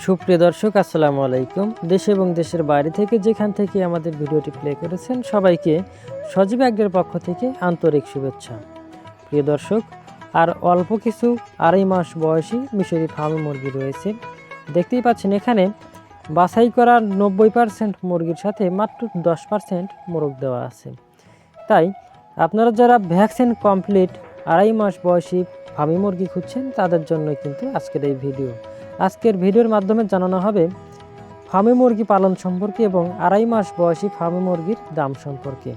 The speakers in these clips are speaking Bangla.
সুপ্রিয় দর্শক, আসসালামু আলাইকুম। দেশ এবং দেশের বাইরে থেকে যেখান থেকে আমাদের ভিডিওটি প্লে করেছেন সবাইকে সজীব অ্যাগ্রোর পক্ষ থেকে আন্তরিক শুভেচ্ছা। প্রিয় দর্শক, আর অল্প কিছু 2.5 মাস বয়সী মিশরি ফার্মি মুরগি রয়েছে। দেখতেই পাচ্ছেন এখানে বাছাই করা 90% মুরগির সাথে মাত্র 10% মোরগ দেওয়া আছে। তাই আপনারা যারা ভ্যাকসিন কমপ্লিট 2.5 মাস বয়সী ফার্মি মুরগি খুঁজছেন তাদের জন্য কিন্তু আজকের এই ভিডিও। আজকের ভিডিওর মাধ্যমে জানানো হবে ফার্মি মুরগি পালন সম্পর্কে এবং 2.5 মাস বয়সী ফার্মি মুরগির দাম সম্পর্কে।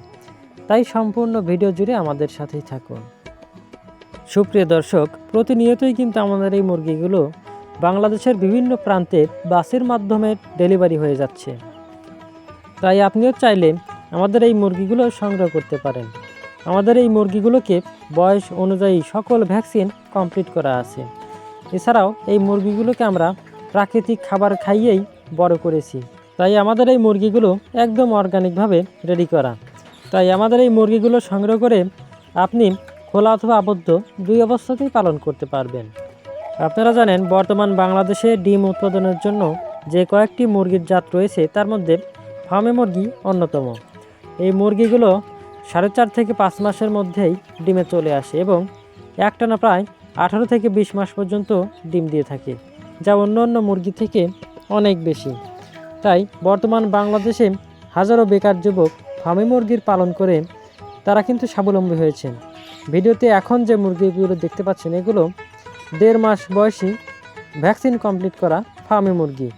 তাই সম্পূর্ণ ভিডিও জুড়ে আমাদের সাথেই থাকুন। সুপ্রিয় দর্শক, প্রতিনিয়তই কিন্তু আমাদের এই মুরগিগুলো বাংলাদেশের বিভিন্ন প্রান্তে বাসের মাধ্যমে ডেলিভারি হয়ে যাচ্ছে। তাই আপনিও চাইলে আমাদের এই মুরগিগুলো সংগ্রহ করতে পারেন। আমাদের এই মুরগিগুলোকে বয়স অনুযায়ী সকল ভ্যাকসিন কমপ্লিট করা আছে। এছাড়াও এই মুরগিগুলোকে আমরা প্রাকৃতিক খাবার খাইয়েই বড় করেছি। তাই আমাদের এই মুরগিগুলো একদম অর্গানিকভাবে রেডি করা। তাই আমাদের এই মুরগিগুলো সংগ্রহ করে আপনি খোলা অথবা আবদ্ধ দুই অবস্থাতেই পালন করতে পারবেন। আপনারা জানেন বর্তমান বাংলাদেশে ডিম উৎপাদনের জন্য যে কয়েকটি মুরগির জাত রয়েছে তার মধ্যে ফার্মি মুরগি অন্যতম। এই মুরগিগুলো 4.5 থেকে 5 মাসের মধ্যেই ডিমে চলে আসে এবং একটানা প্রায় 18 থেকে 20 মাস পর্যন্ত ডিম দিয়ে থাকে, যা অন্য মুরগি থেকে অনেক বেশি। তাই বর্তমান বাংলাদেশে হাজারো বেকার যুবক ফার্মি মুরগির পালন করে তারা কিন্তু স্বাবলম্বী হয়েছেন। ভিডিওতে এখন যে মুরগিগুলো দেখতে পাচ্ছেন এগুলো 1.5 মাস বয়সী ভ্যাকসিন কমপ্লিট করা ফার্মি মুরগি।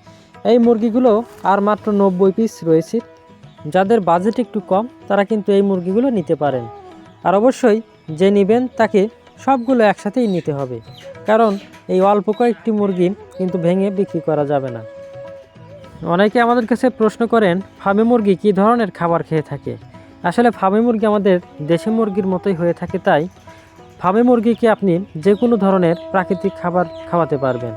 এই মুরগিগুলো আর মাত্র 90 পিস রয়েছে। যাদের বাজেট একটু কম তারা কিন্তু এই মুরগিগুলো নিতে পারেন। আর অবশ্যই যে নেবেন তাকে সবগুলো একসাথেই নিতে হবে, কারণ এই অল্প কয়েকটি মুরগি কিন্তু ভেঙে বিক্রি করা যাবে না। অনেকে আমাদের কাছে প্রশ্ন করেন ফার্মি মুরগি কী ধরনের খাবার খেয়ে থাকে। আসলে ফার্মি মুরগি আমাদের দেশি মুরগির মতোই হয়ে থাকে। তাই ফার্মি মুরগিকে আপনি যে কোনো ধরনের প্রাকৃতিক খাবার খাওয়াতে পারবেন।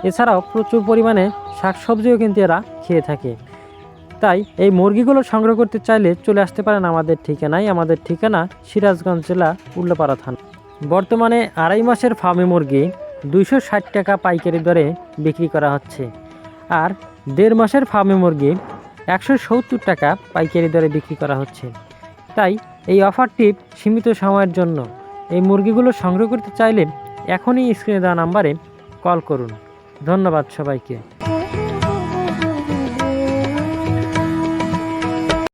এছাড়াও প্রচুর পরিমাণে শাকসবজিও কিন্তু এরা খেয়ে থাকে। তাই এই মুরগিগুলো সংগ্রহ করতে চাইলে চলে আসতে পারেন আমাদের ঠিকানায়। আমাদের ঠিকানা সিরাজগঞ্জ জেলা উল্লাপাড়া থানা। বর্তমানে 2.5 মাসের ফার্মি মুরগি 260 টাকা পাইকারি দরে বিক্রি করা হচ্ছে, আর 1.5 মাসের ফার্মি মুরগি 170 টাকা পাইকারি দরে বিক্রি করা হচ্ছে। তাই এই অফারটি সীমিত সময়ের জন্য। এই মুরগিগুলো সংগ্রহ করতে চাইলে এখনই স্ক্রিনে দেওয়া নাম্বারে কল করুন। ধন্যবাদ সবাইকে।